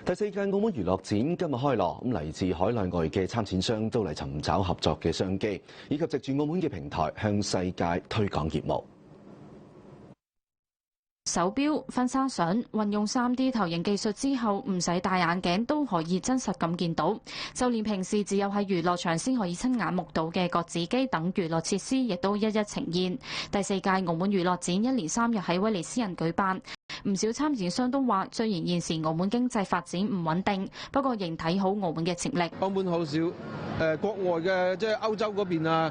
第4屆澳門娛樂展今日開鑼，嚟自海內外嘅參展商都嚟尋找合作嘅商機，以及藉住澳門嘅平台向世界推廣業務。手錶、婚紗相運用3D 投影技術之後，唔使戴眼鏡都可以真實咁見到。就連平時只有喺娛樂場先可以親眼目睹嘅角子機等娛樂設施，亦都一一呈現。第4屆澳門娛樂展一連3日喺威尼斯人舉辦。唔少參展商都話，雖然現時澳門經濟發展唔穩定，不過仍睇好澳門嘅潛力。澳門好少國外嘅，即係歐洲嗰邊啊，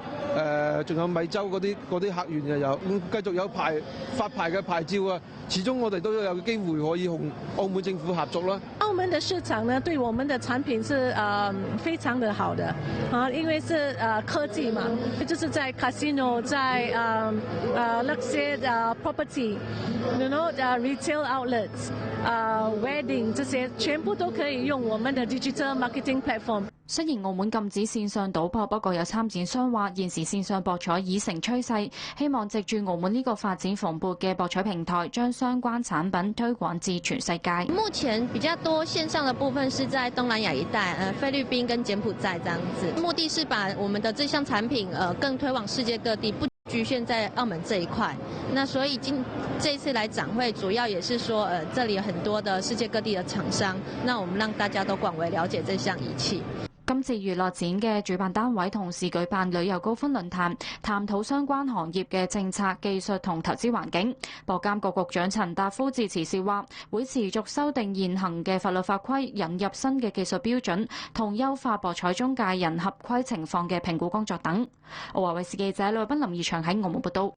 仲有美洲嗰啲客源又有，繼續有發牌嘅牌照啊。始終我哋都有機會可以同澳門政府合作啦。澳門的市場呢，對我們的產品是非常的好的啊，因為是科技嘛，就是在 casino， 在那些property，you know retail outlets，wedding 這些全部都可以用我們的 digital marketing platform。雖然澳門禁止線上賭博，不過有參展商話現時線上博彩已成趨勢，希望藉住澳門呢個發展蓬勃嘅博彩平台，將相關產品推廣至全世界。目前比較多線上的部分是在東南亞一帶，菲律賓跟柬埔寨這樣子，目的是把我們的這項產品更推往世界各地，不局限在澳門這一塊。那所以這一次來展會，主要也是說，這裡有很多的世界各地的廠商，那我們讓大家都廣為了解這項儀器。今次娛樂展嘅主辦單位同時舉辦旅遊高峰論壇，探討相關行業嘅政策、技術同投資環境。博監局局長陳達夫致辭時話，會持續修訂現行嘅法律法規，引入新嘅技術標準，同優化博彩中介人合規情況嘅評估工作等。澳華衛視記者呂斌、林義祥喺澳門報道。